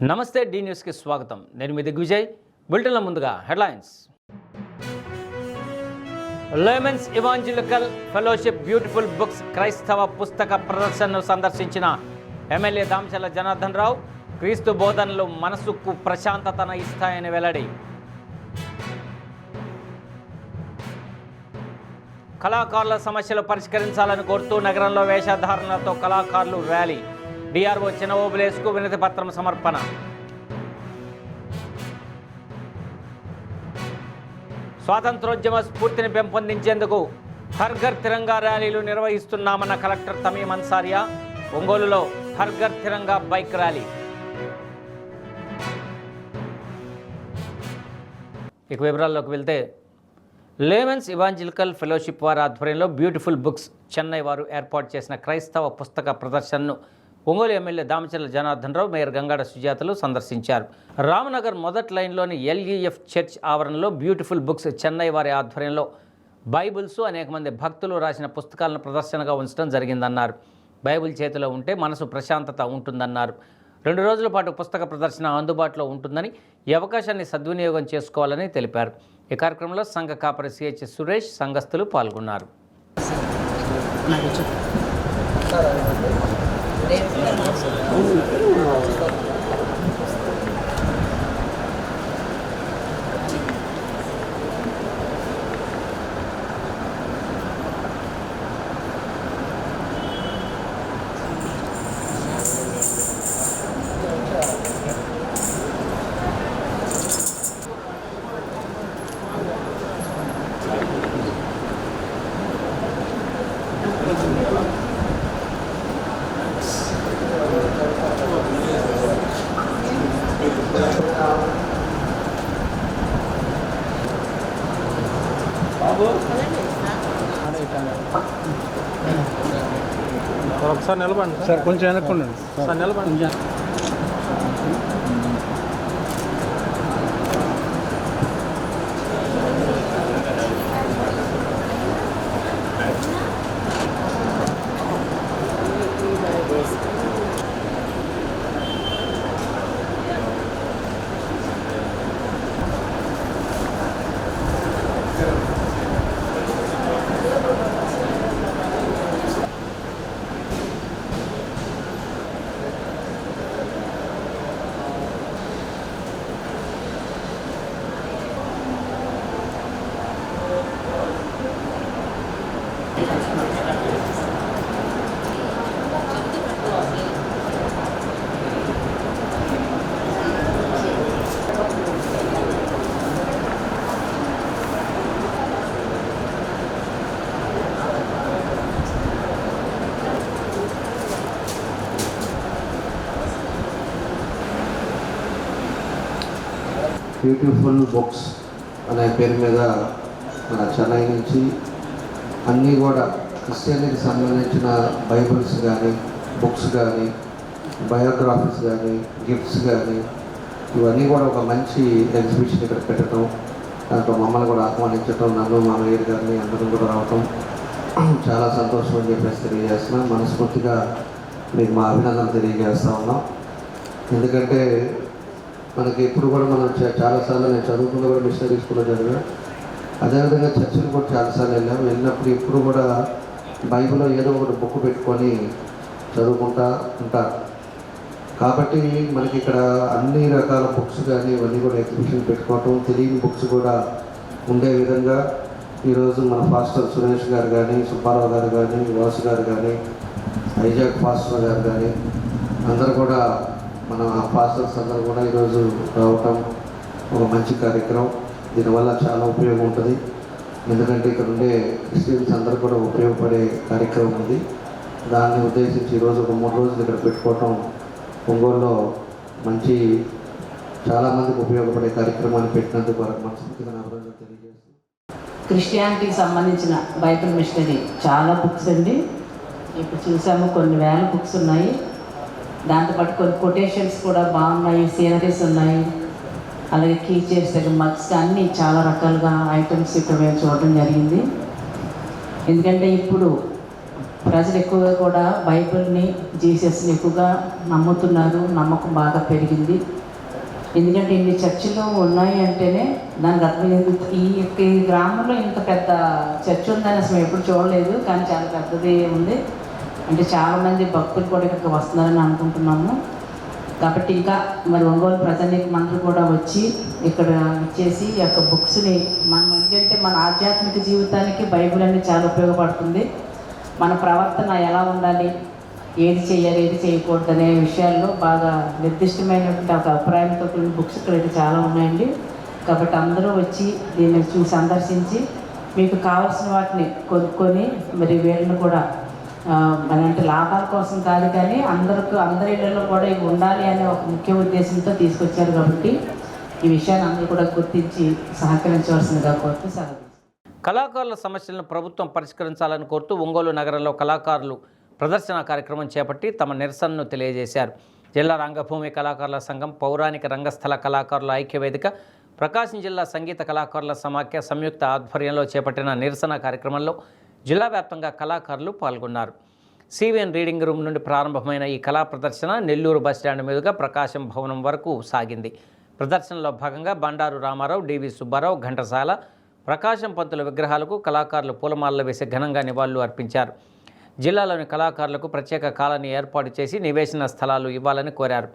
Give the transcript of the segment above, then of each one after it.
నమస్తే డి న్యూస్కి స్వాగతం. నేను మీ దిగ్విజయ్. బులెటిన్ల ముందుగా headlines. Layman's evangelical fellowship beautiful books క్రైస్తవ పుస్తక ప్రదర్శనను సందర్శించిన ఎమ్మెల్యే దామచర్ల జనార్దన్ రావు. క్రీస్తు బోధనలు మనసుకు ప్రశాంతతను ఇస్తాయని వెల్లడి. కళాకారుల సమస్యలు పరిష్కరించాలని కోరుతూ నగరంలో వేషధారణలతో కళాకారులు ర్యాలీ. డిఆర్ఓ చినఓబులేసుకు వినతి పత్రం సమర్పణ. స్వాతంత్రోద్యమ స్ఫూర్తిని పెంపొందించేందుకు హర్ ఘర్ తిరంగా ర్యాలీలు నిర్వహిస్తున్నామన్న కలెక్టర్ తమీమ్ అన్సారియా. ఒంగోలులో హర్ ఘర్ తిరంగా బైక్ ర్యాలీ. ఇక వివరాల్లోకి వెళ్తే, లేమన్స్ ఇవాంజలికల్ ఫెలోషిప్ వారి ఆధ్వర్యంలో బ్యూటిఫుల్ బుక్స్ చెన్నై వారు ఏర్పాటు చేసిన క్రైస్తవ పుస్తక ప్రదర్శనను ఒంగోలు ఎమ్మెల్యే దామచర్ల జనార్దన్ రావు, మేయర్ గంగాడ సుజాతలు సందర్శించారు. రామనగర్ మొదటి లైన్లోని ఎల్ఈఎఫ్ చర్చ్ ఆవరణలో బ్యూటిఫుల్ బుక్స్ చెన్నై వారి ఆధ్వర్యంలో బైబిల్స్, అనేక మంది భక్తులు రాసిన పుస్తకాలను ప్రదర్శనగా ఉంచడం జరిగిందన్నారు. బైబిల్ చేతిలో ఉంటే మనసు ప్రశాంతత ఉంటుందన్నారు. 2 రోజుల పాటు పుస్తక ప్రదర్శన అందుబాటులో ఉంటుందని, ఈ అవకాశాన్ని సద్వినియోగం చేసుకోవాలని తెలిపారు. ఈ కార్యక్రమంలో సంఘ కాపరి సిహెచ్ సురేష్, సంఘస్థులు పాల్గొన్నారు. ఒకసారి నిలబండి సార్, కొంచెం వెనక్కుండి సార్, నిలబండి. బ్యూటిఫుల్ బుక్స్ అనే పేరు మీద మన చెన్నై నుంచి అన్నీ కూడా క్రిస్టియన్కి సంబంధించిన బైబిల్స్ కానీ, బుక్స్ కానీ, బయోగ్రఫీస్ కానీ, గిఫ్ట్స్ కానీ, ఇవన్నీ కూడా ఒక మంచి ఎగ్జిబిషన్ ఇక్కడ పెట్టడం, దాంట్లో మమ్మల్ని కూడా ఆహ్వానించడం, నన్ను మా మేయర్ గారిని అందరం కూడా రావటం చాలా సంతోషం అని చెప్పేసి తెలియజేస్తున్నాం. మనస్ఫూర్తిగా మీకు మా అభినందనలు తెలియజేస్తూ ఉన్నాం. ఎందుకంటే మనకి ఇప్పుడు కూడా మనం చాలాసార్లు నేను చదువుకున్న కూడా మిషనరీ స్కూల్లో చదివాను, అదేవిధంగా చర్చిలు కూడా చాలాసార్లు వెళ్ళినప్పుడు ఇప్పుడు కూడా బైబిల్లో ఏదో ఒకటి బుక్ పెట్టుకొని చదువుకుంటా ఉంటారు. కాబట్టి మనకి ఇక్కడ అన్ని రకాల బుక్స్ కానీ ఇవన్నీ కూడా ఎగ్జిబిషన్ పెట్టుకోవటం, తెలియని బుక్స్ కూడా ఉండే విధంగా ఈరోజు మన పాస్టర్ సురేష్ గారు కానీ, సుబ్బారావు గారు కానీ, వాసు గారు కానీ, ఐజాక్ పాస్టర్ గారు కానీ అందరూ కూడా మన పాస్టర్స్ అందరూ కూడా ఈరోజు రావటం ఒక మంచి కార్యక్రమం. దీనివల్ల చాలా ఉపయోగం ఉంటుంది. ఎందుకంటే ఇక్కడ ఉండే క్రిస్టియన్స్ అందరూ కూడా ఉపయోగపడే కార్యక్రమం ఉంది. దాన్ని ఉద్దేశించి ఈరోజు ఒక 3 రోజులు ఇక్కడ పెట్టుకోవటం ఒంగోలులో మంచి చాలామందికి ఉపయోగపడే కార్యక్రమాన్ని పెట్టినందుకు వారికి మనస్ఫూర్తిగా నా అభినందనలు తెలియజేస్తాను. క్రిస్టియానిటీకి సంబంధించిన బైబిల్ మిషనరీ చాలా బుక్స్ అండి. ఇప్పుడు చూసాము కొన్ని వేల బుక్స్ ఉన్నాయి. దాంతోపాటు కొన్ని కొటేషన్స్ కూడా బాగున్నాయి, సీనరీస్ ఉన్నాయి, అలాగే కీచర్స్ దగ్గర మగ్స్ అన్నీ చాలా రకాలుగా ఐటమ్స్ ఇక్కడ మేము చూడడం జరిగింది. ఎందుకంటే ఇప్పుడు ప్రజలు ఎక్కువగా కూడా బైబిల్ని జీసస్ని ఎక్కువగా నమ్ముతున్నారు. నమ్మకం బాగా పెరిగింది. ఎందుకంటే ఇన్ని చర్చిలు ఉన్నాయి అంటేనే దానికి అర్థం ఈ గ్రామంలో ఇంత పెద్ద చర్చ్ ఉందని అసలు ఎప్పుడు చూడలేదు, కానీ చాలా పెద్దది ఉంది. అంటే చాలామంది భక్తులు కూడా ఇక్కడికి వస్తున్నారని అనుకుంటున్నాము. కాబట్టి ఇంకా మరి ఒంగోలు ప్రజానీకమందరూ కూడా వచ్చి ఇక్కడ ఇచ్చేసి ఈ యొక్క బుక్స్ని మనం ఏంటంటే మన ఆధ్యాత్మిక జీవితానికి బైబిల్ అనేది చాలా ఉపయోగపడుతుంది. మన ప్రవర్తన ఎలా ఉండాలి, ఏది చేయాలి, ఏది చేయకూడదు అనే విషయాల్లో బాగా నిర్దిష్టమైనటువంటి ఒక అభిప్రాయంతో కూడిన బుక్స్ ఇక్కడైతే చాలా ఉన్నాయండి. కాబట్టి అందరూ వచ్చి దీన్ని చూసి సందర్శించి మీకు కావాల్సిన వాటిని కొనుక్కొని మరి వీళ్ళని కూడా అంటే లాభాల కోసం కాదు, కానీ అందరి ఇళ్లలో కూడా ఇవి ఉండాలి అనే ఒక ముఖ్య ఉద్దేశంతో తీసుకొచ్చారు. కాబట్టి ఈ విషయాన్ని అందరూ కూడా గుర్తించి సహకరించవలసిందిగా కోరుతూ సెలవు. కళాకారుల సమస్యలను ప్రభుత్వం పరిష్కరించాలని కోరుతూ ఒంగోలు నగరంలో కళాకారులు ప్రదర్శన కార్యక్రమం చేపట్టి తమ నిరసనను తెలియజేశారు. జిల్లా రంగభూమి కళాకారుల సంఘం, పౌరాణిక రంగస్థల కళాకారుల ఐక్యవేదిక, ప్రకాశం జిల్లా సంగీత కళాకారుల సమాఖ్య సంయుక్త ఆధ్వర్యంలో చేపట్టిన నిరసన కార్యక్రమంలో జిల్లా వ్యాప్తంగా కళాకారులు పాల్గొన్నారు. సివిఎన్ రీడింగ్ రూమ్ నుండి ప్రారంభమైన ఈ కళా ప్రదర్శన నెల్లూరు బస్టాండ్ మీదుగా ప్రకాశం భవనం వరకు సాగింది. ప్రదర్శనలో భాగంగా బండారు రామారావు, డివి సుబ్బారావు, ఘంటసాల, ప్రకాశం పంతుల విగ్రహాలకు కళాకారులు పూలమాలలు వేసి ఘనంగా నివాళులు అర్పించారు. జిల్లాలోని కళాకారులకు ప్రత్యేక కాలనీ ఏర్పాటు చేసి నివేశన స్థలాలు ఇవ్వాలని కోరారు.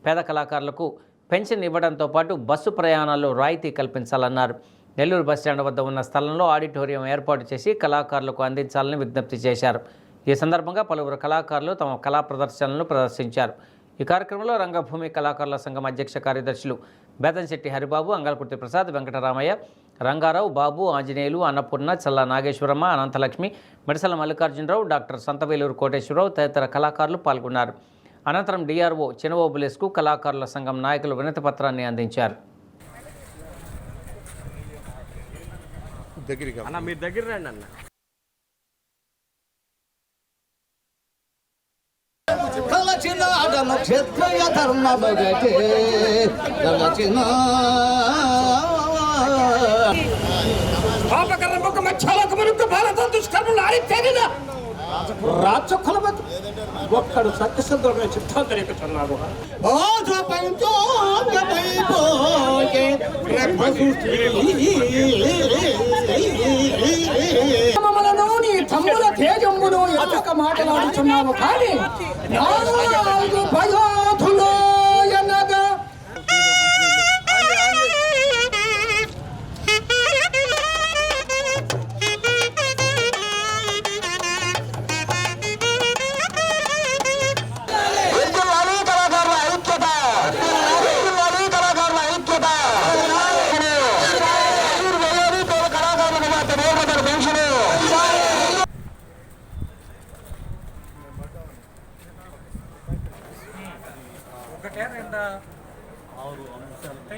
పేద కళాకారులకు పెన్షన్ ఇవ్వడంతో పాటు బస్సు ప్రయాణాల్లో రాయితీ కల్పించాలన్నారు. నెల్లూరు బస్టాండ్ వద్ద ఉన్న స్థలంలో ఆడిటోరియం ఏర్పాటు చేసి కళాకారులకు అందించాలని విజ్ఞప్తి చేశారు. ఈ సందర్భంగా పలువురు కళాకారులు తమ కళా ప్రదర్శనలను ప్రదర్శించారు. ఈ కార్యక్రమంలో రంగభూమి కళాకారుల సంఘం అధ్యక్ష కార్యదర్శులు బేతంశెట్టి హరిబాబు, అంగళకుర్తి ప్రసాద్, వెంకటరామయ్య, రంగారావు, బాబు, ఆంజనేయులు, అన్నపూర్ణ, చల్లా నాగేశ్వరమ్మ, అనంతలక్ష్మి, మిడసల మల్లికార్జునరావు, డాక్టర్ సంతవేలూరు కోటేశ్వరరావు తదితర కళాకారులు పాల్గొన్నారు. అనంతరం డిఆర్ఓ చినవోబులేస్కు కళాకారుల సంఘం నాయకులు వినతి పత్రాన్ని అందించారు. మీరు దగ్గర రండి అన్న. క్షత్రియ ధర్మ బగటే గలచిన పాపకర్మకు మధ్యలోకమునకు భారత దుష్కర్మలు ఆరితేరిన రాజకులమతి ఒక్కడు సత్యసంధుడైన చిత్తాంతరిస్తున్నాడు. ఓ జపంతో జపైపోయే మమ్మలలోని తమ్ముల తేజమ్మును ఎతక మాట్లాడుచున్నాము, కానీ నాలుగు పయోధులో ఎనగా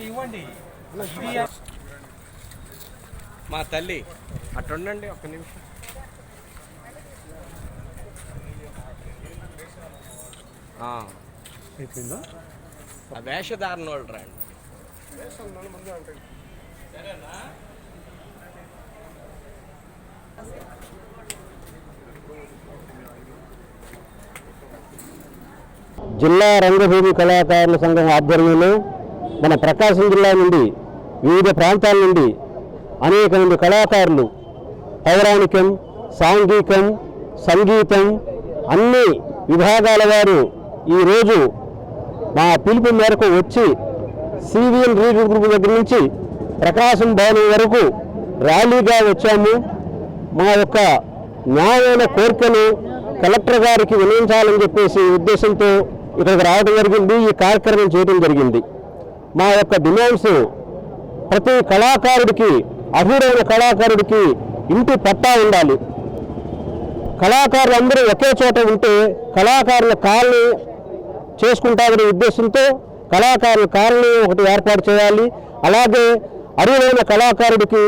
ఇవ్వండి. మా తల్లి అటుండండి ఒక్క నిమిషం. అయిపోయిందా? ఆ వేషధారణ వాళ్ళు రండి. జిల్లా రంగభూమి కళాకారుల సంఘం ఆధ్వర్యంలో మన ప్రకాశం జిల్లా నుండి వివిధ ప్రాంతాల నుండి అనేక మంది కళాకారులు పౌరాణికం, సాంఘికం, సంగీతం అన్ని విభాగాల వారు ఈరోజు మా పిలుపు మేరకు వచ్చి సివిఎన్ రీడింగ్ గ్రూప్ దగ్గర నుంచి ప్రకాశం భవనం వరకు ర్యాలీగా వచ్చాము. మా యొక్క న్యాయమైన కోరికను కలెక్టర్ గారికి వినియోగించాలని చెప్పేసి ఉద్దేశంతో ఇక్కడికి రావడం జరిగింది. ఈ కార్యక్రమం చేయడం జరిగింది. మా యొక్క డిమాండ్స్ ప్రతి కళాకారుడికి, అర్హుడైన కళాకారుడికి ఇంటి పట్టా ఉండాలి. కళాకారులు అందరూ ఒకే చోట ఉంటే కళాకారుల కాలనీ చేసుకుంటామనే ఉద్దేశంతో కళాకారుల కాలనీ ఒకటి ఏర్పాటు చేయాలి. అలాగే అర్హుడైన కళాకారుడికి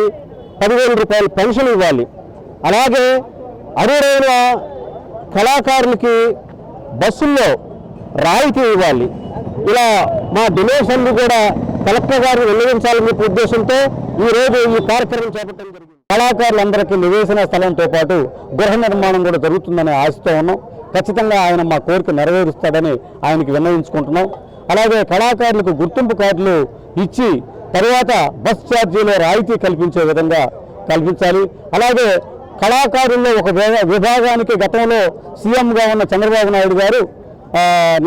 10,000 రూపాయలు పెన్షన్ ఇవ్వాలి. అలాగే అర్హుడైన కళాకారులకి బస్సుల్లో రాయితీ ఇవ్వాలి. ఇలా మా డిమాండ్స్ అన్ని కూడా కలెక్టర్ గారిని విన్నవించాలనే ఉద్దేశంతో ఈరోజు ఈ కార్యక్రమం చేపట్టడం జరిగింది. కళాకారులందరికీ నివేశన స్థలంతో పాటు గృహ నిర్మాణం కూడా జరుగుతుందనే ఆశతో ఉన్నాం. ఖచ్చితంగా ఆయన మా కోరిక నెరవేరుస్తాడని ఆయనకి విన్నవించుకుంటున్నాం. అలాగే కళాకారులకు గుర్తింపు కార్డులు ఇచ్చి తర్వాత బస్ ఛార్జీలో రాయితీ కల్పించే విధంగా కల్పించాలి. అలాగే కళాకారుల్లో ఒక విభాగానికి గతంలో సీఎంగా ఉన్న చంద్రబాబు నాయుడు గారు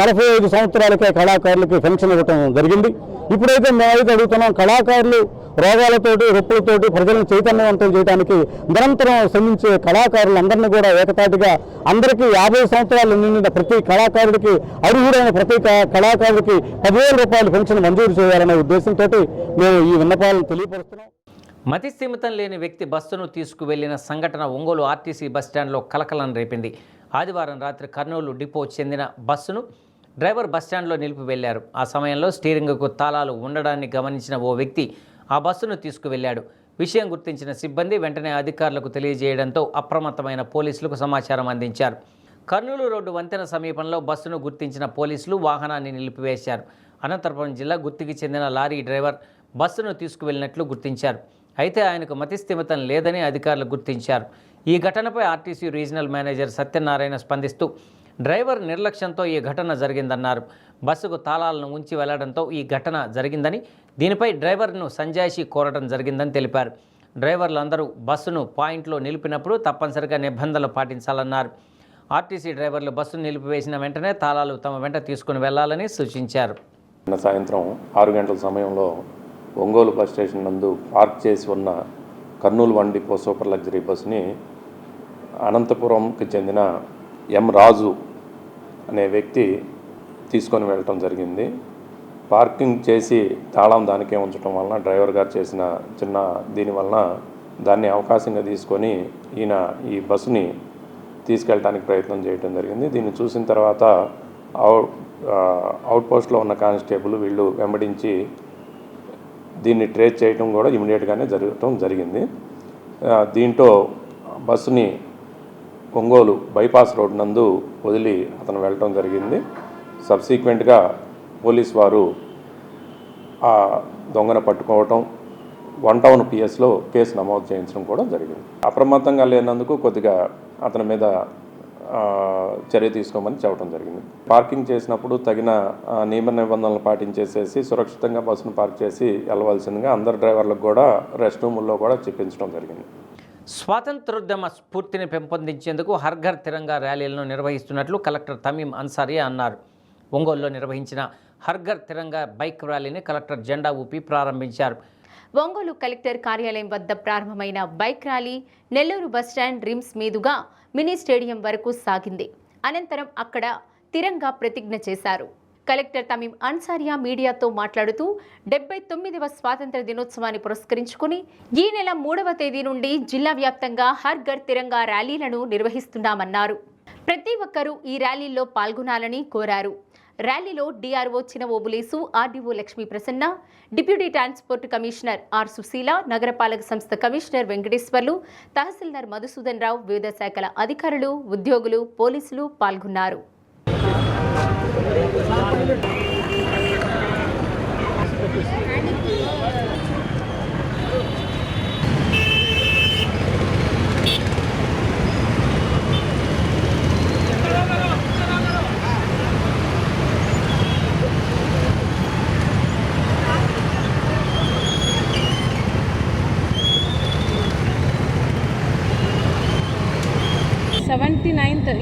45 సంవత్సరాలకే కళాకారులకి పెన్షన్ ఇవ్వటం జరిగింది. ఇప్పుడైతే మేమైతే అడుగుతున్నాం, కళాకారులు రోగాలతోటి రొప్పులతోటి ప్రజలను చైతన్యవంతం చేయడానికి నిరంతరం శ్రమించే కళాకారులందరినీ కూడా ఏకతాటిగా అందరికీ 50 సంవత్సరాలు నిండిన ప్రతి కళాకారుడికి అర్హుడైన ప్రతి కళాకారుడికి 10,000 రూపాయల పెన్షన్ మంజూరు చేయాలనే ఉద్దేశంతో మేము ఈ విన్నపాలను తెలియపరుస్తున్నాం. మతి స్థిమితం లేని వ్యక్తి బస్సును తీసుకువెళ్లిన సంఘటన ఒంగోలు ఆర్టీసీ బస్టాండ్లో కలకలం రేపింది. ఆదివారం రాత్రి కర్నూలు డిపో చెందిన బస్సును డ్రైవర్ బస్టాండ్లో నిలిపి వెళ్లారు. ఆ సమయంలో స్టీరింగ్కు తాళాలు ఉండడాన్ని గమనించిన ఓ వ్యక్తి ఆ బస్సును తీసుకువెళ్లాడు. విషయం గుర్తించిన సిబ్బంది వెంటనే అధికారులకు తెలియజేయడంతో అప్రమత్తమైన పోలీసులకు సమాచారం అందించారు. కర్నూలు రోడ్డు వంతెన సమీపంలో బస్సును గుర్తించిన పోలీసులు వాహనాన్ని నిలిపివేశారు. అనంతపురం జిల్లా గుత్తికి చెందిన లారీ డ్రైవర్ బస్సును తీసుకువెళ్లినట్లు గుర్తించారు. అయితే ఆయనకు మతి స్థిమితం లేదని అధికారులు గుర్తించారు. ఈ ఘటనపై ఆర్టీసీ రీజనల్ మేనేజర్ సత్యనారాయణ స్పందిస్తూ డ్రైవర్ నిర్లక్ష్యంతో ఈ ఘటన జరిగిందన్నారు. బస్సుకు తాళాలను ఉంచి వెళ్లడంతో ఈ ఘటన జరిగిందని, దీనిపై డ్రైవర్ను సంజాయిషీ కోరడం జరిగిందని తెలిపారు. డ్రైవర్లందరూ బస్సును పాయింట్లో నిలిపినప్పుడు తప్పనిసరిగా నిబంధనలు పాటించాలన్నారు. ఆర్టీసీ డ్రైవర్లు బస్సును నిలిపివేసిన వెంటనే తాళాలు తమ వెంట తీసుకుని వెళ్లాలని సూచించారు. సాయంత్రం 6 గంటల సమయంలో ఒంగోలు బస్ స్టేషన్ నందు పార్క్ చేసి ఉన్న కర్నూలు 1 డిపో సూపర్ లగ్జరీ బస్సుని అనంతపురంకి చెందిన ఎం రాజు అనే వ్యక్తి తీసుకొని వెళ్ళటం జరిగింది. పార్కింగ్ చేసి తాళం దానికే ఉంచడం వలన డ్రైవర్ గారు చేసిన చిన్న దీనివలన దాన్ని అవకాశంగా తీసుకొని ఈయన ఈ బస్సుని తీసుకెళ్ళడానికి ప్రయత్నం చేయడం జరిగింది. దీన్ని చూసిన తర్వాత అవుట్ పోస్ట్లో ఉన్న కానిస్టేబుల్ వీళ్ళు వెంబడించి దీన్ని ట్రేస్ చేయడం కూడా ఇమీడియట్గానే జరగటం జరిగింది. దీంట్లో బస్సుని ఒంగోలు బైపాస్ రోడ్ నందు వదిలి అతను వెళ్ళటం జరిగింది. సబ్సీక్వెంట్గా పోలీస్ వారు ఆ దొంగను పట్టుకోవటం, 1 టౌన్ పిఎస్లో కేసు నమోదు చేయించడం కూడా జరిగింది. అప్రమత్తంగా లేనందుకు కొద్దిగా అతని మీద చర్య తీసుకోమని చెప్పడం జరిగింది. పార్కింగ్ చేసినప్పుడు తగిన నియమ నిబంధనలు పాటించేసేసి సురక్షితంగా బస్సును పార్క్ చేసి వెళ్ళవలసిందిగా అందరు డ్రైవర్లకు కూడా రెస్ట్ రూముల్లో కూడా చెప్పించడం జరిగింది. స్వాతంత్రోద్యమ స్ఫూర్తిని పెంపొందించేందుకు హర్ ఘర్ తిరంగా ర్యాలీలను నిర్వహిస్తున్నట్లు కలెక్టర్ తమీం అన్సారియా అన్నారు. ఒంగోలులో నిర్వహించిన హర్ ఘర్ తిరంగా బైక్ ర్యాలీని కలెక్టర్ జెండా ఊపి ప్రారంభించారు. ఒంగోలు కలెక్టర్ కార్యాలయం వద్ద ప్రారంభమైన bike rally Nellore bus stand RIMS మీదుగా మినీ స్టేడియం వరకు సాగింది. అనంతరం అక్కడ తిరంగా ప్రతిజ్ఞ చేశారు. కలెక్టర్ తమీం అన్సారియా మీడియాతో మాట్లాడుతూ 79వ స్వాతంత్ర దినోత్సవాన్ని పురస్కరించుకుని ఈ నెల 3వ తేదీ నుండి జిల్లా వ్యాప్తంగా హర్ ఘర్ తిరంగా ర్యాలీలను నిర్వహిస్తున్నామన్నారు. ప్రతి ఒక్కరూ ఈ ర్యాలీలో పాల్గొనాలని కోరారు. ర్యాలీలో DRO Chinaobulesu, RDO Lakshmi Prasanna, deputy transport commissioner R Sushila, నగరపాలక సంస్థ కమిషనర్ వెంకటేశ్వర్లు, తహసీల్దార్ మధుసూదన్ రావు, వివిధ శాఖల అధికారులు, ఉద్యోగులు, పోలీసులు పాల్గొన్నారు.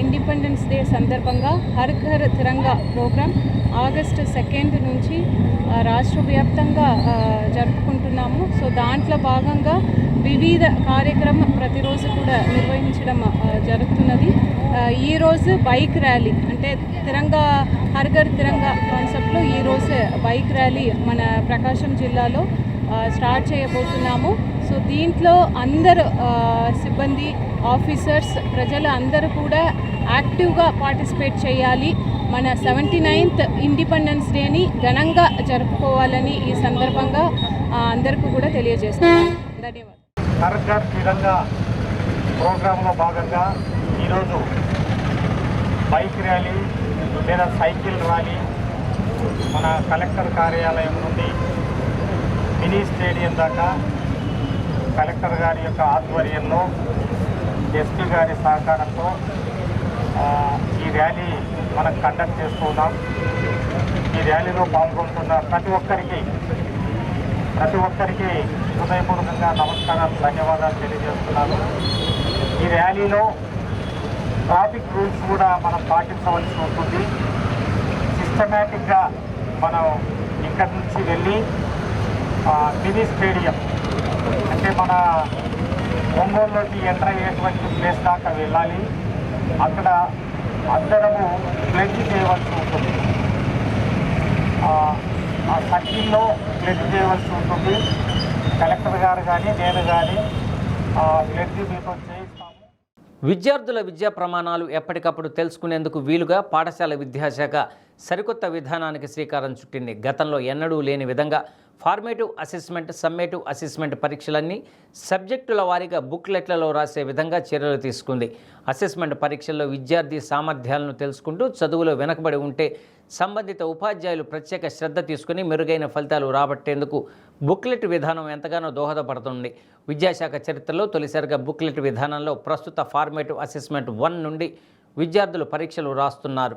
ఇండిపెండెన్స్ డే సందర్భంగా హర్ ఘర్ తిరంగా ప్రోగ్రాం ఆగస్టు 2 నుంచి రాష్ట్ర వ్యాప్తంగా జరుపుకుంటున్నాము. సో దాంట్లో భాగంగా వివిధ కార్యక్రమం ప్రతిరోజు కూడా నిర్వహించడం జరుగుతున్నది. ఈరోజు బైక్ ర్యాలీ అంటే తిరంగా హర్ ఘర్ తిరంగా కాన్సెప్ట్లో ఈరోజు బైక్ ర్యాలీ మన ప్రకాశం జిల్లాలో స్టార్ట్ చేయబోతున్నాము. సో దీంట్లో అందరు సిబ్బంది, ఆఫీసర్స్, ప్రజలు అందరూ కూడా యాక్టివ్గా పార్టిసిపేట్ చేయాలి. మన 79th ఇండిపెండెన్స్ డేని ఘనంగా జరుపుకోవాలని ఈ సందర్భంగా అందరికీ కూడా తెలియజేస్తున్నాను. ధన్యవాదాలు. హర్ ఘర్ తిరంగా ప్రోగ్రాంలో భాగంగా ఈరోజు బైక్ ర్యాలీ లేదా సైకిల్ ర్యాలీ మన కలెక్టర్ కార్యాలయం నుండి మినీ స్టేడియం దాకా కలెక్టర్ గారి యొక్క ఆధ్వర్యంలో ఎస్పీ గారి సహకారంతో ఈ ర్యాలీ మనం కండక్ట్ చేస్తున్నాం. ఈ ర్యాలీలో పాల్గొంటున్న ప్రతి ఒక్కరికి హృదయపూర్వకంగా నమస్కారాలు, ధన్యవాదాలు తెలియజేస్తున్నాను. ఈ ర్యాలీలో ట్రాఫిక్ రూల్స్ కూడా మనం పాటించవలసి ఉంటుంది. సిస్టమేటిక్గా మనం ఇక్కడి నుంచి వెళ్ళి మినీ స్టేడియం అంటే మన ఒంగోలులోకి ఎంటర్ అయ్యేటువంటి ప్లేస్ దాకా వెళ్ళాలి. అక్కడ అందరము ప్లెడ్జ్ చేయవలసి ఉంటుంది. ఆ సర్కిల్లో ప్లెడ్జ్ చేయవలసి ఉంటుంది. కలెక్టర్ గారు కానీ నేను కానీ ప్లెడ్జ్ మీతో చేయిస్తాము. విద్యార్థుల విద్యా ప్రమాణాలు ఎప్పటికప్పుడు తెలుసుకునేందుకు వీలుగా పాఠశాల విద్యాశాఖ సరికొత్త విధానానికి శ్రీకారం చుట్టింది. గతంలో ఎన్నడూ లేని విధంగా ఫార్మేటివ్ అసెస్మెంట్, సమ్మేటివ్ అసెస్మెంట్ పరీక్షలన్నీ సబ్జెక్టుల వారీగా బుక్లెట్లలో రాసే విధంగా చర్యలు తీసుకుంది. అసెస్మెంట్ పరీక్షల్లో విద్యార్థి సామర్థ్యాలను తెలుసుకుంటూ చదువులో వెనకబడి ఉంటే సంబంధిత ఉపాధ్యాయులు ప్రత్యేక శ్రద్ధ తీసుకుని మెరుగైన ఫలితాలు రాబట్టేందుకు బుక్లెట్ విధానం ఎంతగానో దోహదపడుతుంది. విద్యాశాఖ చరిత్రలో తొలిసారిగా బుక్లెట్ విధానంలో ప్రస్తుత ఫార్మేటివ్ అసెస్మెంట్ 1 నుండి విద్యార్థులు పరీక్షలు రాస్తున్నారు.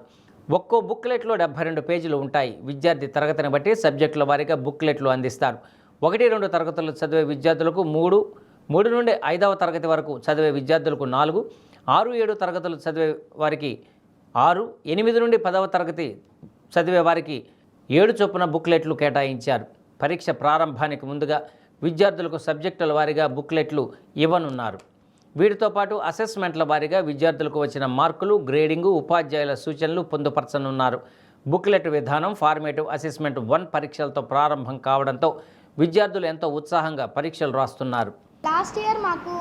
ఒక్కో బుక్లెట్లో 72 పేజీలు ఉంటాయి. విద్యార్థి తరగతిని బట్టి సబ్జెక్టుల వారీగా బుక్లెట్లు అందిస్తారు. 1-2 తరగతులు చదివే విద్యార్థులకు 3, 3 నుండి 5వ తరగతి వరకు చదివే విద్యార్థులకు 4, 6-7 తరగతులు చదివే వారికి 6, 8 నుండి 10వ తరగతి చదివే వారికి 7 చొప్పున బుక్లెట్లు కేటాయించారు. పరీక్ష ప్రారంభానికి ముందుగా విద్యార్థులకు సబ్జెక్టుల వారీగా బుక్లెట్లు ఇవ్వనున్నారు. వీటితో పాటు అసెస్మెంట్ల వారీగా విద్యార్థులకు వచ్చిన మార్కులు, గ్రేడింగు, ఉపాధ్యాయుల సూచనలు పొందుపరచనున్నారు. బుక్లెట్ విధానం ఫార్మేటివ్ అసెస్మెంట్ 1 పరీక్షలతో ప్రారంభం కావడంతో విద్యార్థులు ఎంతో ఉత్సాహంగా పరీక్షలు రాస్తున్నారు. లాస్ట్ ఇయర్ మాకు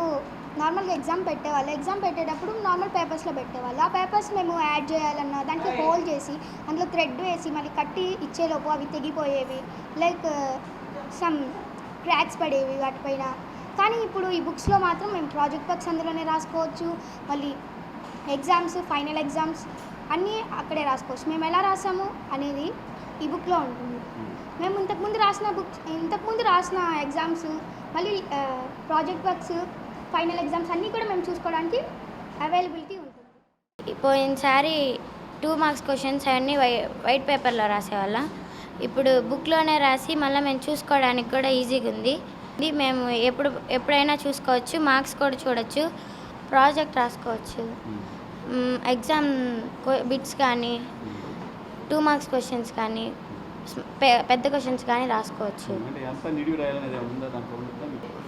నార్మల్గా ఎగ్జామ్ పెట్టేవాళ్ళు. ఎగ్జామ్ పెట్టేటప్పుడు నార్మల్ పేపర్స్లో పెట్టేవాళ్ళు. ఆ పేపర్స్ మేము యాడ్ చేయాలన్నా దానికి హోల్ చేసి అందులో థ్రెడ్ వేసి మళ్ళీ కట్టి ఇచ్చేలోపు అవి తెగిపోయేవి, లైక్ సమ్ క్రాక్స్ పడేవి వాటిపైన. కానీ ఇప్పుడు ఈ బుక్స్లో మాత్రం మేము ప్రాజెక్ట్ వర్క్స్ అందులోనే రాసుకోవచ్చు. మళ్ళీ ఎగ్జామ్స్, ఫైనల్ ఎగ్జామ్స్ అన్నీ అక్కడే రాసుకోవచ్చు. మేము ఎలా రాసాము అనేది ఈ బుక్లో ఉంటుంది. మేము ఇంతకుముందు రాసిన ఎగ్జామ్స్, మళ్ళీ ప్రాజెక్ట్ వర్క్స్, ఫైనల్ ఎగ్జామ్స్ అన్నీ కూడా మేము చూసుకోవడానికి అవైలబిలిటీ ఉంటుంది. పోయినసారి 2 మార్క్స్ క్వశ్చన్స్ అవన్నీ వైట్ పేపర్లో రాసేవాళ్ళం. ఇప్పుడు బుక్లోనే రాసి మళ్ళీ మేము చూసుకోవడానికి కూడా ఈజీగా ఉంది. ఇది మేము ఎప్పుడైనా చూసుకోవచ్చు, మార్క్స్ కూడా చూడొచ్చు, ప్రాజెక్ట్ రాసుకోవచ్చు, ఎగ్జామ్ బిట్స్ కానీ 2 మార్క్స్ క్వశ్చన్స్ కానీ పెద్ద క్వశ్చన్స్ కానీ రాసుకోవచ్చు.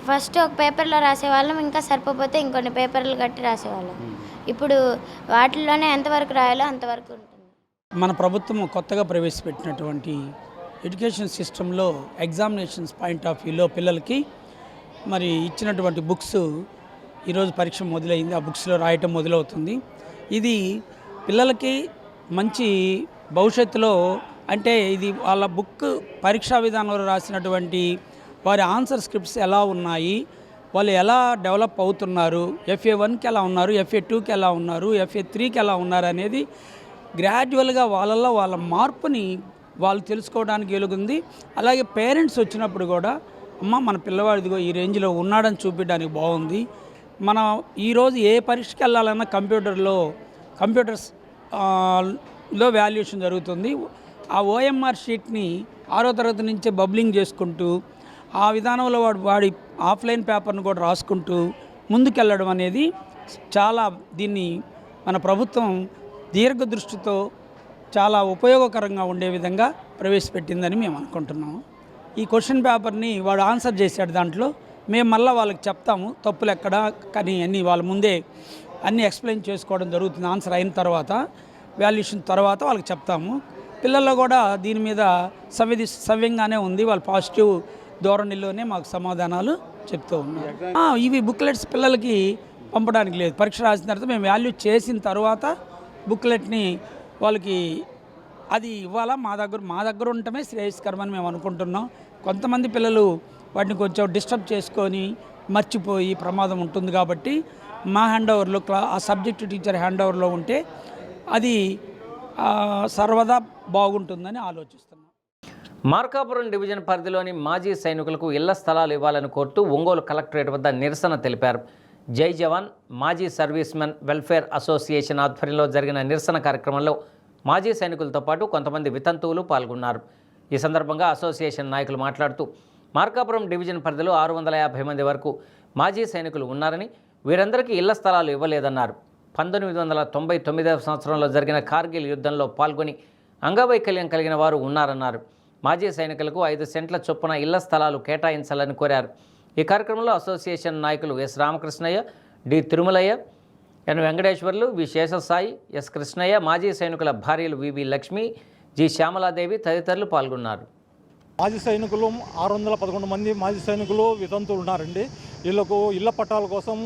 ఫస్ట్ ఒక పేపర్లో రాసేవాళ్ళం, ఇంకా సరిపోతే ఇంకొన్ని పేపర్లు కట్టి రాసేవాళ్ళం. ఇప్పుడు వాటిల్లోనే ఎంతవరకు రాయాలో అంతవరకు ఉంటుంది. మన ప్రభుత్వం కొత్తగా ప్రవేశపెట్టినటువంటి ఎడ్యుకేషన్ సిస్టంలో ఎగ్జామినేషన్స్ పాయింట్ ఆఫ్ వ్యూలో పిల్లలకి మరి ఇచ్చినటువంటి బుక్స్ ఈరోజు పరీక్ష మొదలైంది. ఆ బుక్స్లో రాయటం మొదలవుతుంది. ఇది పిల్లలకి మంచి భవిష్యత్తులో, అంటే ఇది వాళ్ళ బుక్ పరీక్షా విధానంలో రాసినటువంటి వారి ఆన్సర్ స్క్రిప్ట్స్ ఎలా ఉన్నాయి, వాళ్ళు ఎలా డెవలప్ అవుతున్నారు, FA1కి ఎలా ఉన్నారు, FA2కి ఎలా ఉన్నారు, FA3కి ఎలా ఉన్నారు అనేది గ్రాడ్యువల్గా వాళ్ళల్లో వాళ్ళ మార్పుని వాళ్ళు తెలుసుకోవడానికి వెలుగుంది. అలాగే పేరెంట్స్ వచ్చినప్పుడు కూడా మన పిల్లవాడిదిగో ఈ రేంజ్లో ఉన్నాడని చూపించడానికి బాగుంది. మనం ఈరోజు ఏ పరీక్షకి వెళ్ళాలన్నా కంప్యూటర్స్లో వాల్యుయేషన్ జరుగుతుంది. ఆ OMR షీట్ని 6వ తరగతి నుంచే బబ్లింగ్ చేసుకుంటూ ఆ విధానంలో వాడి ఆఫ్లైన్ పేపర్ను కూడా రాసుకుంటూ ముందుకెళ్ళడం అనేది చాలా, దీన్ని మన ప్రభుత్వం దీర్ఘదృష్టితో చాలా ఉపయోగకరంగా ఉండే విధంగా ప్రవేశపెట్టిందని మేము అనుకుంటున్నాము. ఈ క్వశ్చన్ పేపర్ని వాడు ఆన్సర్ చేశాడు, దాంట్లో మేము మళ్ళీ వాళ్ళకి చెప్తాము తప్పులు ఎక్కడా, కానీ అన్నీ వాళ్ళ ముందే అన్నీ ఎక్స్ప్లెయిన్ చేసుకోవడం జరుగుతుంది. ఆన్సర్ అయిన తర్వాత వాల్యుయేషన్ తర్వాత వాళ్ళకి చెప్తాము. పిల్లల్లో కూడా దీని మీద సవ్యంగానే ఉంది. వాళ్ళు పాజిటివ్ ధోరణిలోనే మాకు సమాధానాలు చెప్తూ ఉన్నారు. ఇవి బుక్లెట్స్ పిల్లలకి పంపడానికి లేదు. పరీక్ష రాసిన తర్వాత మేము వాల్యూ చేసిన తర్వాత బుక్లెట్ని వాళ్ళకి అది ఇవ్వాలా, మా దగ్గర ఉండటమే శ్రేయస్కరమని మేము అనుకుంటున్నాం. కొంతమంది పిల్లలు వాటిని కొంచెం డిస్టర్బ్ చేసుకొని మర్చిపోయి ప్రమాదం ఉంటుంది కాబట్టి మా హ్యాండ్ ఓవర్లో ఆ సబ్జెక్ట్ టీచర్ హ్యాండ్ ఓవర్లో ఉంటే అది సర్వదా బాగుంటుందని ఆలోచిస్తున్నాం. మార్కాపురం డివిజన్ పరిధిలోని మాజీ సైనికులకు ఇళ్ల స్థలాలు ఇవ్వాలని కోరుతూ ఒంగోలు కలెక్టరేట్ వద్ద నిరసన తెలిపారు. జై జవాన్ మాజీ సర్వీస్మెన్ వెల్ఫేర్ అసోసియేషన్ ఆధ్వర్యంలో జరిగిన నిరసన కార్యక్రమంలో మాజీ సైనికులతో పాటు కొంతమంది వితంతువులు పాల్గొన్నారు. ఈ సందర్భంగా అసోసియేషన్ నాయకులు మాట్లాడుతూ మార్కాపురం డివిజన్ పరిధిలో 650 మంది వరకు మాజీ సైనికులు ఉన్నారని, వీరందరికీ ఇళ్ల స్థలాలు ఇవ్వలేదన్నారు. 1999వ సంవత్సరంలో జరిగిన కార్గిల్ యుద్ధంలో పాల్గొని అంగవైకల్యం కలిగిన వారు ఉన్నారన్నారు. మాజీ సైనికులకు 5 సెంట్ల చొప్పున ఇళ్ల స్థలాలు కేటాయించాలని కోరారు. ఈ కార్యక్రమంలో అసోసియేషన్ నాయకులు ఎస్ రామకృష్ణయ్య, డి తిరుమలయ్య, ఎన్ వెంకటేశ్వర్లు, వి శేషసాయి, ఎస్ కృష్ణయ్య, మాజీ సైనికుల భార్యలు వివి లక్ష్మి, జి శ్యామలాదేవి తదితరులు పాల్గొన్నారు. మాజీ సైనికులు 611 మంది మాజీ సైనికులు వితంతులు ఉన్నారండి. వీళ్ళకు ఇళ్ల పట్టాల కోసం,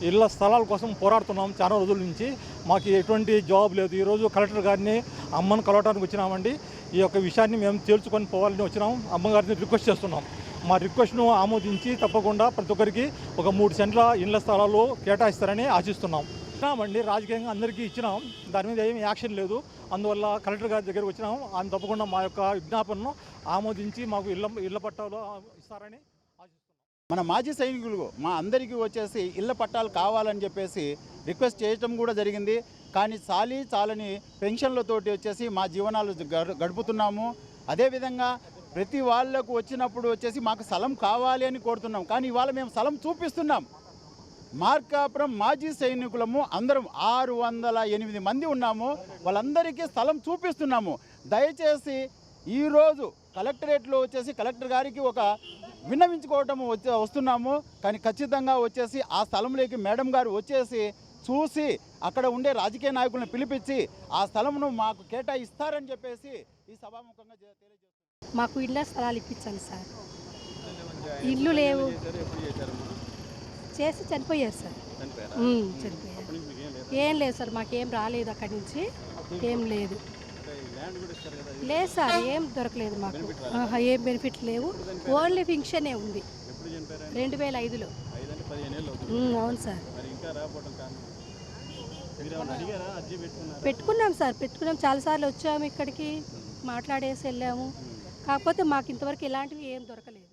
ఇళ్ల స్థలాల కోసం పోరాడుతున్నాం చాలా రోజుల నుంచి. మాకు ఎటువంటి జవాబు లేదు. ఈరోజు కలెక్టర్ గారిని అమ్మను కలవడానికి వచ్చినామండి. ఈ యొక్క విషయాన్ని మేము తేల్చుకొని పోవాలని వచ్చినాం. అమ్మగారిని రిక్వెస్ట్ చేస్తున్నాం. మా రిక్వెస్ట్ను ఆమోదించి తప్పకుండా ప్రతి ఒక్కరికి ఒక 3 సెంట్ల ఇళ్ల స్థలాలు కేటాయిస్తారని ఆశిస్తున్నాం. ఇచ్చినామండి, రాజకీయంగా అందరికీ ఇచ్చినాం. దాని మీద ఏమి యాక్షన్ లేదు. అందువల్ల కలెక్టర్ గారి దగ్గరికి వచ్చినాం. ఆయన తప్పకుండా మా యొక్క విజ్ఞాపనను ఆమోదించి మాకు ఇళ్ల పట్టాలు ఇస్తారని ఆశిస్తున్నాం. మన మాజీ సైనికులు మా అందరికీ వచ్చేసి ఇళ్ల పట్టాలు కావాలని చెప్పేసి రిక్వెస్ట్ చేయటం కూడా జరిగింది. కానీ చాలని పెన్షన్లతోటి వచ్చేసి మా జీవనాలు గడుపుతున్నాము. అదేవిధంగా ప్రతి వాళ్లకు వచ్చినప్పుడు వచ్చేసి మాకు స్థలం కావాలి అని కోరుతున్నాం. కానీ ఇవాళ మేము స్థలం చూపిస్తున్నాం. మార్కాపురం మాజీ సైనికులము అందరం 608 మంది ఉన్నాము. వాళ్ళందరికీ స్థలం చూపిస్తున్నాము. దయచేసి ఈరోజు కలెక్టరేట్లో వచ్చేసి కలెక్టర్ గారికి ఒక విన్నవించుకోవటం వస్తున్నాము. కానీ ఖచ్చితంగా వచ్చేసి ఆ స్థలంలోకి మేడం గారు వచ్చేసి చూసి అక్కడ ఉండే రాజకీయ నాయకులను పిలిపించి ఆ స్థలంను మాకు కేటాయిస్తారని చెప్పేసి ఈ సభాముఖంగా తెలియజేస్తున్నాం. మాకు ఇళ్ళ స్థలాలు ఇప్పించాలి సార్. ఇల్లు లేవు, చేసి చనిపోయారు సార్. చనిపోయారు. ఏం లేదు సార్, మాకేం రాలేదు అక్కడి నుంచి, ఏం లేదు లేదు సార్, ఏం దొరకలేదు మాకు. ఏం బెనిఫిట్ లేవు. ఓన్లీ ఫింక్షనే ఉంది 2005లో. అవును సార్, పెట్టుకున్నాం సార్, పెట్టుకున్నాం. చాలాసార్లు వచ్చాము ఇక్కడికి, మాట్లాడేసి వెళ్ళాము. కాకపోతే మాకు ఇంతవరకు ఇలాంటివి ఏం దొరకలేదు.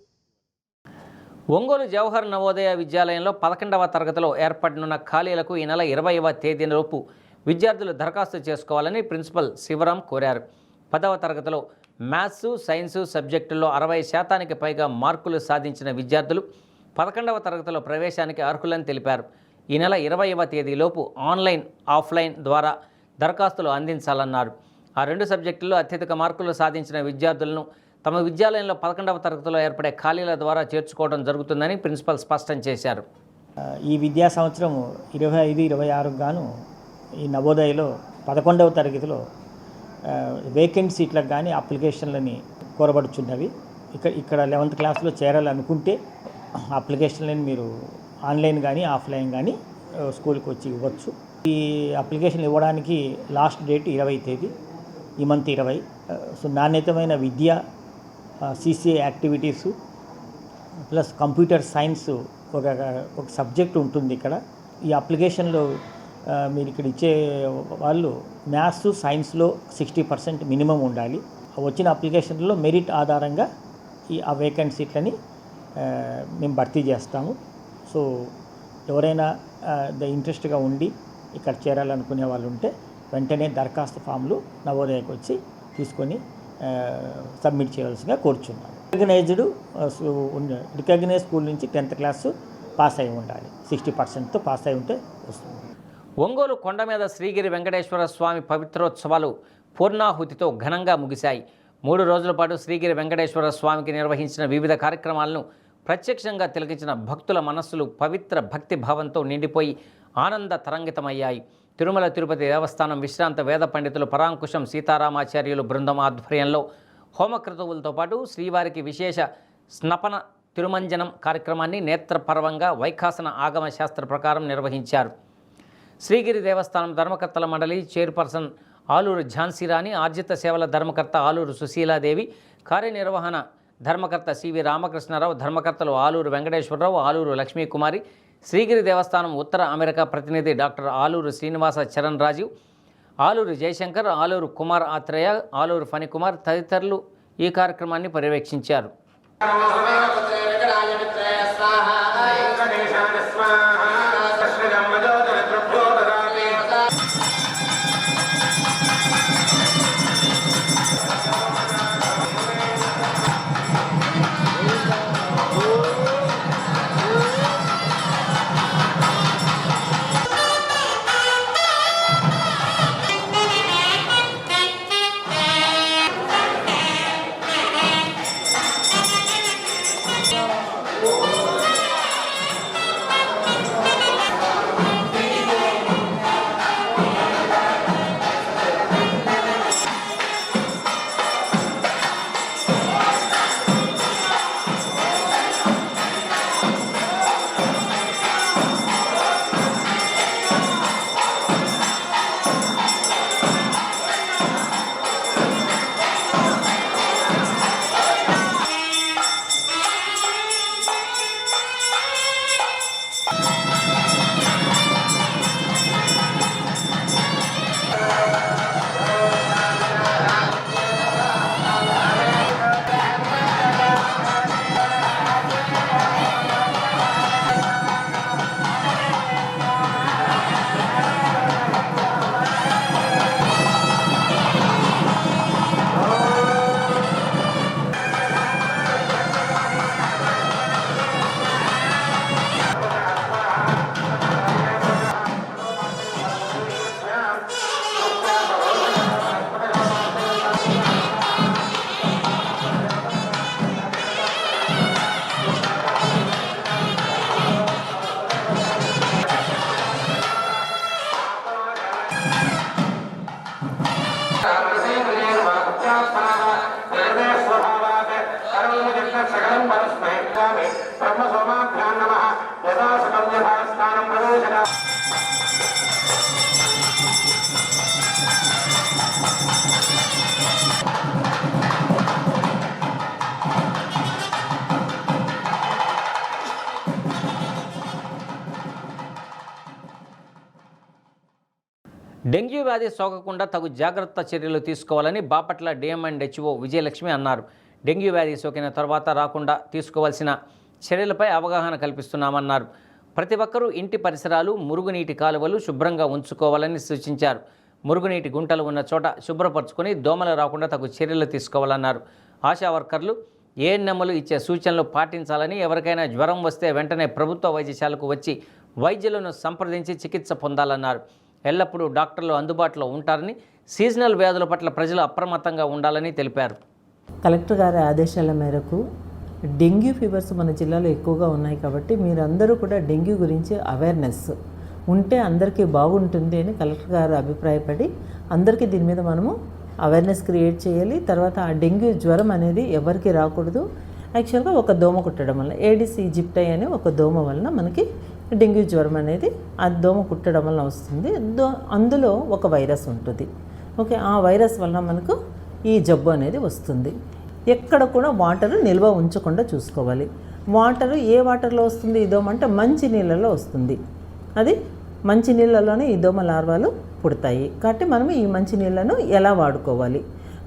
ఒంగోలు జవహర్ నవోదయ విద్యాలయంలో 11వ తరగతిలో ఏర్పడనున్న ఖాళీలకు ఈ నెల 20వ తేదీలోపు విద్యార్థులు దరఖాస్తు చేసుకోవాలని ప్రిన్సిపల్ శివరాం కోరారు. 10వ తరగతిలో మ్యాథ్స్, సైన్స్ సబ్జెక్టుల్లో 60% పైగా మార్కులు సాధించిన విద్యార్థులు 11వ తరగతిలో ప్రవేశానికి అర్హులని తెలిపారు. ఈ నెల 20వ తేదీలోపు ఆన్లైన్, ఆఫ్లైన్ ద్వారా దరఖాస్తులు అందించాలన్నారు. ఆ 2 సబ్జెక్టుల్లో అత్యధిక మార్కులు సాధించిన విద్యార్థులను తమ విద్యాలయంలో 11వ తరగతిలో ఏర్పడే ఖాళీల ద్వారా చేర్చుకోవడం జరుగుతుందని ప్రిన్సిపల్ స్పష్టం చేశారు. ఈ విద్యా సంవత్సరం 25-26 గాను ఈ నవోదయలో 11వ తరగతిలో వేకెంట్ సీట్లకు కానీ అప్లికేషన్లని కోరబడుచున్నవి. ఇక్కడ 11th క్లాస్లో చేరాలనుకుంటే అప్లికేషన్లని మీరు ఆన్లైన్ కానీ ఆఫ్లైన్ కానీ స్కూల్కి వచ్చి ఇవ్వచ్చు. ఈ అప్లికేషన్లు ఇవ్వడానికి లాస్ట్ డేట్ 20 తేదీ, ఈ మంత్ 20. సో నాణ్యతమైన విద్య, CCA activities plus computer science ఒక సబ్జెక్ట్ ఉంటుంది ఇక్కడ. ఈ అప్లికేషన్లో మీరు ఇక్కడ ఇచ్చే వాళ్ళు మ్యాథ్స్, సైన్స్లో 60% మినిమం ఉండాలి. వచ్చిన అప్లికేషన్లో మెరిట్ ఆధారంగా ఆ వేకెంట్ సీట్లని మేము భర్తీ చేస్తాము. సో ఎవరైనా ఇంట్రెస్ట్గా ఉండి ఇక్కడ చేరాలనుకునే వాళ్ళు ఉంటే వెంటనే దరఖాస్తు ఫామ్లు నవోదయకు వచ్చి తీసుకొని సబ్మిట్ చేయవలసిందిగా కోరుచున్నాను. రికగ్నైజ్ స్కూల్ నుంచి 10th క్లాస్ పాస్ అయి ఉండాలి. 60%తో పాస్ అయి ఉంటే వస్తుంది. ఒంగోలు కొండ మీద శ్రీగిరి వెంకటేశ్వర స్వామి పవిత్రోత్సవాలు పూర్ణాహుతితో ఘనంగా ముగిశాయి. 3 రోజుల పాటు శ్రీగిరి వెంకటేశ్వర స్వామికి నిర్వహించిన వివిధ కార్యక్రమాలను ప్రత్యక్షంగా తిలకించిన భక్తుల మనస్సులు పవిత్ర భక్తి భావంతో నిండిపోయి ఆనంద తరంగితమయ్యాయి. తిరుమల తిరుపతి దేవస్థానం విశ్రాంత వేద పండితులు పరాంకుశం సీతారామాచార్యులు బృందం ఆధ్వర్యంలో హోమక్రతువులతో పాటు శ్రీవారికి విశేష స్నపన తిరుమంజనం కార్యక్రమాన్ని నేత్రపర్వంగా వైఖాసన ఆగమ శాస్త్ర ప్రకారం నిర్వహించారు. శ్రీగిరి దేవస్థానం ధర్మకర్తల మండలి చైర్పర్సన్ ఆలూరు ఝాన్సీరాణి, ఆర్జిత సేవల ధర్మకర్త ఆలూరు సుశీలాదేవి, కార్యనిర్వహణ ధర్మకర్త సివి రామకృష్ణారావు, ధర్మకర్తలు ఆలూరు వెంకటేశ్వరరావు, ఆలూరు లక్ష్మీకుమారి, శ్రీగిరి దేవస్థానం ఉత్తర అమెరికా ప్రతినిధి డాక్టర్ ఆలూరు శ్రీనివాస చరణ్ రాజు, ఆలూరు జయశంకర్, ఆలూరు కుమార్ ఆత్రేయ, ఆలూరు ఫణికుమార్ తదితరులు ఈ కార్యక్రమాన్ని పర్యవేక్షించారు. డెంగ్యూ వ్యాధి సోకకుండా తగు జాగ్రత్త చర్యలు తీసుకోవాలని బాపట్ల డిఎంఎండ్హెచ్ఓ విజయలక్ష్మి అన్నారు. డెంగ్యూ వ్యాధి సోకిన తర్వాత రాకుండా తీసుకోవాల్సిన చర్యలపై అవగాహన కల్పిస్తున్నామన్నారు. ప్రతి ఒక్కరూ ఇంటి పరిసరాలు, మురుగునీటి కాలువలు శుభ్రంగా ఉంచుకోవాలని సూచించారు. మురుగునీటి గుంటలు ఉన్న చోట శుభ్రపరచుకొని దోమలు రాకుండా తగు చర్యలు తీసుకోవాలన్నారు. ఆశా వర్కర్లు, ఏఎన్ఎంలు ఇచ్చే సూచనలు పాటించాలని, ఎవరికైనా జ్వరం వస్తే వెంటనే ప్రభుత్వ వైద్యశాలకు వచ్చి వైద్యులను సంప్రదించి చికిత్స పొందాలన్నారు. ఎల్లప్పుడూ డాక్టర్లు అందుబాటులో ఉంటారని, సీజనల్ వ్యాధుల పట్ల ప్రజలు అప్రమత్తంగా ఉండాలని తెలిపారు. కలెక్టర్ గారి ఆదేశాల మేరకు డెంగ్యూ ఫీవర్స్ మన జిల్లాలో ఎక్కువగా ఉన్నాయి కాబట్టి మీరందరూ కూడా డెంగ్యూ గురించి అవేర్నెస్ ఉంటే అందరికీ బాగుంటుంది అని కలెక్టర్ గారు అభిప్రాయపడి అందరికీ దీని మీద మనము అవేర్నెస్ క్రియేట్ చేయాలి. తర్వాత ఆ డెంగ్యూ జ్వరం అనేది ఎవరికి రాకూడదు. యాక్చువల్గా ఒక దోమ కుట్టడం వల్ల ఏడిస్ ఈజిప్టై అనే ఒక దోమ వలన మనకి డెంగ్యూ జ్వరం అనేది ఆ దోమ కుట్టడం వలన వస్తుంది. అందులో ఒక వైరస్ ఉంటుంది. ఓకే, ఆ వైరస్ వలన మనకు ఈ జబ్బు అనేది వస్తుంది. ఎక్కడ కూడా వాటర్ నిల్వ ఉంచకుండా చూసుకోవాలి. వాటరు ఏ వాటర్లో వస్తుంది ఈ దోమ అంటే మంచి నీళ్ళలో వస్తుంది. అది మంచి నీళ్ళలోనే ఈ దోమ లార్వాలు పుడతాయి. కాబట్టి మనం ఈ మంచి నీళ్ళను ఎలా వాడుకోవాలి?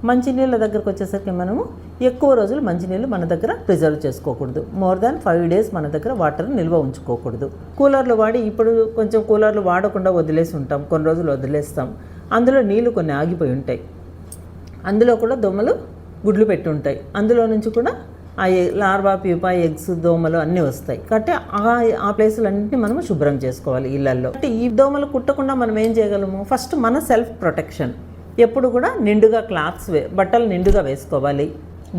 మంచినీళ్ళ దగ్గరకు వచ్చేసరికి మనము ఎక్కువ రోజులు మంచినీళ్ళు మన దగ్గర ప్రిజర్వ్ చేసుకోకూడదు. మోర్ దాన్ 5 days మన దగ్గర వాటర్ నిల్వ ఉంచుకోకూడదు. కూలర్లు వాడి ఇప్పుడు కొంచెం కూలర్లు వాడకుండా వదిలేసి ఉంటాం, కొన్ని రోజులు వదిలేస్తాం. అందులో నీళ్లు కొన్ని ఆగిపోయి ఉంటాయి. అందులో కూడా దోమలు గుడ్లు పెట్టి ఉంటాయి. అందులో నుంచి కూడా ఆ లార్వా, ప్యూపా, ఎగ్స్, దోమలు అన్నీ వస్తాయి. కాబట్టి ఆ ప్లేసులన్నింటినీ మనము శుభ్రం చేసుకోవాలి ఇళ్లల్లో. అంటే ఈ దోమలు కుట్టకుండా మనం ఏం చేయగలము? ఫస్ట్ మన సెల్ఫ్ ప్రొటెక్షన్. ఎప్పుడు కూడా నిండుగా క్లాత్స్ బట్టలు నిండుగా వేసుకోవాలి.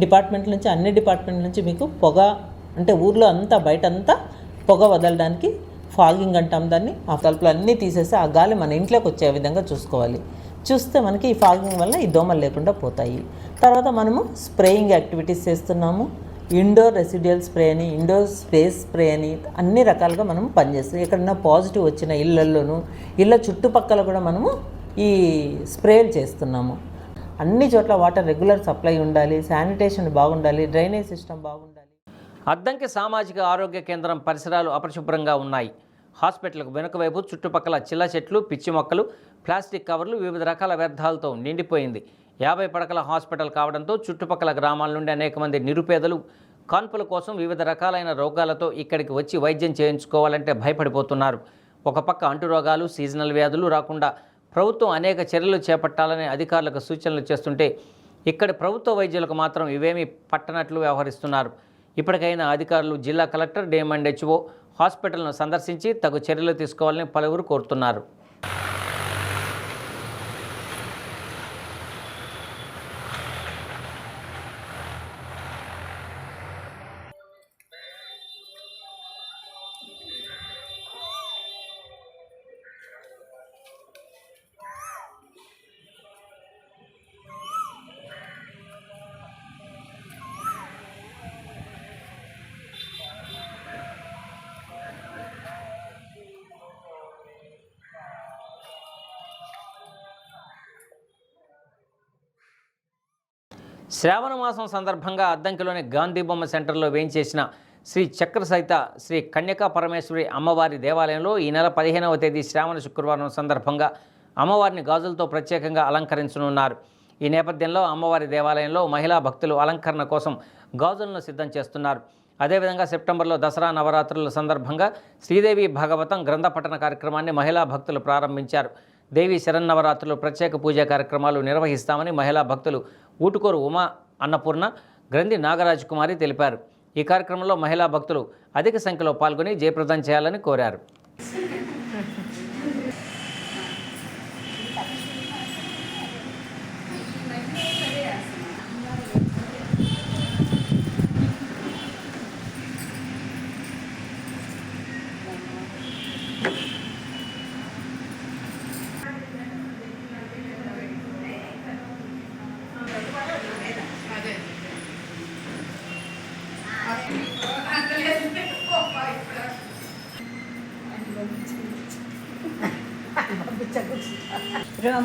డిపార్ట్మెంట్ నుంచి అన్ని డిపార్ట్మెంట్ నుంచి మీకు పొగ అంటే ఊర్లో అంతా బయట అంతా పొగ వదలడానికి ఫాగింగ్ అంటాం దాన్ని. ఆ తలుపులు అన్నీ తీసేసి ఆ గాలి మన ఇంట్లోకి వచ్చే విధంగా చూసుకోవాలి. చూస్తే మనకి ఈ ఫాగింగ్ వల్ల ఈ దోమలు లేకుండా పోతాయి. తర్వాత మనము స్ప్రేయింగ్ యాక్టివిటీస్ చేస్తున్నాము. ఇండోర్ రెసిడ్యుయల్ స్ప్రే అని, ఇండోర్ స్పేస్ స్ప్రే అని అన్ని రకాలుగా మనం పనిచేస్తాం. ఎక్కడన్నా పాజిటివ్ వచ్చిన ఇళ్లల్లోనూ ఇళ్ళ చుట్టుపక్కల కూడా మనము ఈ స్ప్రేలు చేస్తున్నాము. అన్ని చోట్ల వాటర్ రెగ్యులర్ సప్లై ఉండాలి, శానిటేషన్ బాగుండాలి, డ్రైనేజ్ సిస్టమ్ బాగుండాలి. అద్దంకి సామాజిక ఆరోగ్య కేంద్రం పరిసరాలు అపరిశుభ్రంగా ఉన్నాయి. హాస్పిటల్కు వెనుక వైపు చుట్టుపక్కల చిల్ల చెట్లు, పిచ్చి మొక్కలు, ప్లాస్టిక్ కవర్లు, వివిధ రకాల వ్యర్థాలతో నిండిపోయింది. 50 పడకల హాస్పిటల్ కావడంతో చుట్టుపక్కల గ్రామాల నుండి అనేక మంది నిరుపేదలు కాన్పుల కోసం వివిధ రకాలైన రోగాలతో ఇక్కడికి వచ్చి వైద్యం చేయించుకోవాలంటే భయపడిపోతున్నారు. ఒక పక్క అంటురోగాలు, సీజనల్ వ్యాధులు రాకుండా ప్రభుత్వం అనేక చర్యలు చేపట్టాలని అధికారులకు సూచనలు చేస్తుంటే ఇక్కడి ప్రభుత్వ వైద్యులకు మాత్రం ఇవేమీ పట్టనట్లు వ్యవహరిస్తున్నారు. ఇప్పటికైనా అధికారులు జిల్లా కలెక్టర్, DMHO హాస్పిటల్ను సందర్శించి తగు చర్యలు తీసుకోవాలని పలువురు కోరుతున్నారు. శ్రావణ మాసం సందర్భంగా అద్దంకిలోని గాంధీ బొమ్మ సెంటర్లో వేయించేసిన శ్రీ చక్రసహిత శ్రీ కన్యకా పరమేశ్వరి అమ్మవారి దేవాలయంలో ఈ నెల 15వ తేదీ శ్రావణ శుక్రవారం సందర్భంగా అమ్మవారిని గాజులతో ప్రత్యేకంగా అలంకరించనున్నారు. ఈ నేపథ్యంలో అమ్మవారి దేవాలయంలో మహిళా భక్తులు అలంకరణ కోసం గాజులను సిద్ధం చేస్తున్నారు. అదేవిధంగా సెప్టెంబర్లో దసరా నవరాత్రుల సందర్భంగా శ్రీదేవి భాగవతం గ్రంథపఠన కార్యక్రమాన్ని మహిళా భక్తులు ప్రారంభించారు. దేవి శరన్నవరాత్రులు ప్రత్యేక పూజా కార్యక్రమాలు నిర్వహిస్తామని మహిళా భక్తులు ఊటుకూరు ఉమా అన్నపూర్ణ, గ్రంథి నాగరాజ్ కుమారి తెలిపారు. ఈ కార్యక్రమంలో మహిళా భక్తులు అధిక సంఖ్యలో పాల్గొని జయప్రదం చేయాలని కోరారు.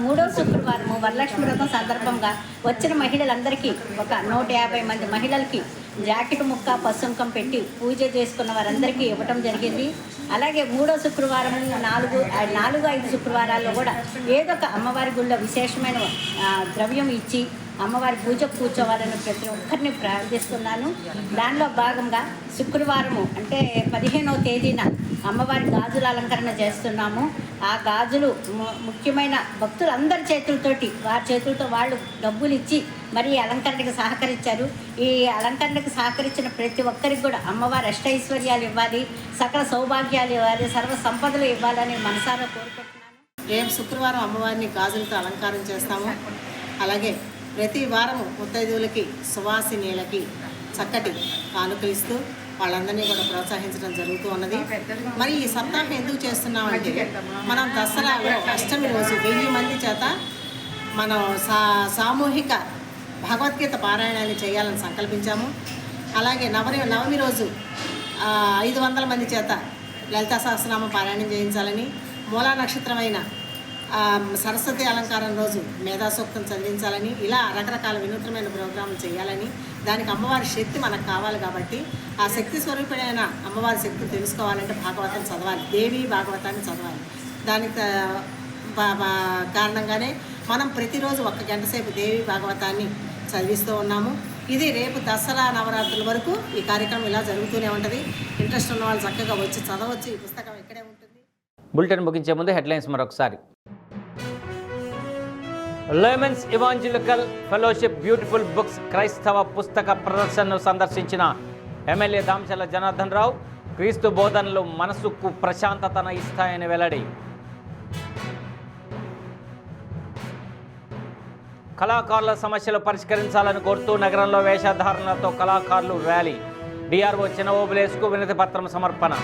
మూడవ శుక్రవారం వరలక్ష్మి వ్రతం సందర్భంగా వచ్చిన మహిళలందరికీ ఒక 150 మంది మహిళలకి జాకెట్ ముక్క పసుంకం పెట్టి పూజ చేసుకున్న వారందరికీ ఇవ్వటం జరిగింది. అలాగే మూడో శుక్రవారం 4-5 శుక్రవారాల్లో కూడా ఏదో ఒక అమ్మవారి గుళ్ళో విశేషమైన ద్రవ్యం ఇచ్చి అమ్మవారి పూజకు కూర్చోవాలని ప్రతి ఒక్కరిని ప్రార్థిస్తున్నాను. దానిలో భాగంగా శుక్రవారము అంటే 15వ తేదీన అమ్మవారి గాజుల అలంకరణ చేస్తున్నాము. ఆ గాజులు ముఖ్యమైన భక్తులందరి చేతులతోటి వారి చేతులతో వాళ్ళు డబ్బులు ఇచ్చి మరి అలంకరణకు సహకరించారు. ఈ అలంకరణకు సహకరించిన ప్రతి ఒక్కరికి కూడా అమ్మవారి అష్టైశ్వర్యాలు ఇవ్వాలి, సకల సౌభాగ్యాలు ఇవ్వాలి, సర్వ సంపదలు ఇవ్వాలని మనసారా కోరుకుంటున్నాను. రేపు శుక్రవారం అమ్మవారిని గాజులతో అలంకారం చేస్తాము. అలాగే ప్రతి వారము ముత్తైదువులకి, సువాసినీలకి చక్కటి కానుకలు ఇస్తూ వాళ్ళందరినీ కూడా ప్రోత్సహించడం జరుగుతూ ఉన్నది. మరి ఈ సప్తాహం ఎందుకు చేస్తున్నామంటే మనం దసరాలో అష్టమి రోజు 1000 మంది చేత మనం సామూహిక భగవద్గీత పారాయణాన్ని చేయాలని సంకల్పించాము. అలాగే నవమి రోజు 500 మంది చేత లలితా సహస్రనామం పారాయణం చేయించాలని, మూలా నక్షత్రమైన సరస్వతి అలంకారం రోజు మేధాసూక్తం చదివించాలని, ఇలా రకరకాల వినూత్నమైన ప్రోగ్రాంలు చేయాలని, దానికి అమ్మవారి శక్తి మనకు కావాలి కాబట్టి ఆ శక్తి స్వరూపుడైన అమ్మవారి శక్తిని తెలుసుకోవాలంటే భాగవతం చదవాలి, దేవి భాగవతాన్ని చదవాలి. దానికి కారణంగానే మనం ప్రతిరోజు 1 గంట సేపు దేవి భాగవతాన్ని చదివిస్తూ ఉన్నాము. ఇది రేపు దసరా నవరాత్రుల వరకు ఈ కార్యక్రమం ఇలా జరుగుతూనే ఉంటుంది. ఇంట్రెస్ట్ ఉన్న వాళ్ళు చక్కగా వచ్చి చదవచ్చు. ఈ పుస్తకం ఇక్కడే ఉంటుంది. బులెటిన్ ముగించే ముందు హెడ్లైన్స్ మరొకసారి. Laymen's evangelical fellowship beautiful books క్రైస్తవ పుస్తక ప్రదర్శనను సందర్శించిన ఎమ్మెల్యే దామచర్ల జనార్దన్ రావు. క్రీస్తు బోధనలు మనసుకు ప్రశాంతతను ఇస్తాయని వెల్లడి. కళాకారుల సమస్యలు పరిష్కరించాలని కోరుతూ నగరంలో వేషధారణలతో కళాకారులు ర్యాలీ. డిఆర్ఓ చినఓబులేసుకు వినతి పత్రం సమర్పణ.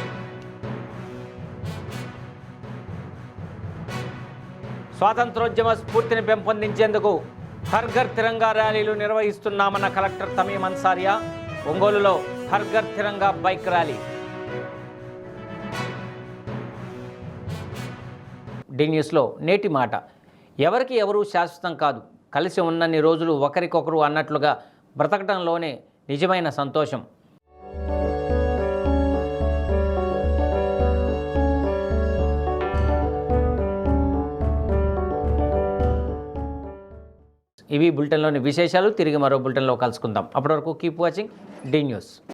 స్వాతంత్రోద్యమ స్ఫూర్తిని పెంపొందించేందుకు హర్ ఘర్ తిరంగా ర్యాలీలు నిర్వహిస్తున్నామన్న కలెక్టర్ తమీం అన్సారియా. ఒంగోలులో హర్ ఘర్ తిరంగా బైక్ ర్యాలీ. డి న్యూస్లో నేటి మాట. ఎవరికి ఎవరు శాశ్వతం కాదు, కలిసి ఉన్నన్ని రోజులు ఒకరికొకరు అన్నట్లుగా బ్రతకడంలోనే నిజమైన సంతోషం. ఇవి బులెటిన్లోని విశేషాలు. తిరిగి మరో బులెటిన్లో కలుసుకుందాం. అప్పటి వరకు కీప్ వాచింగ్ డి న్యూస్.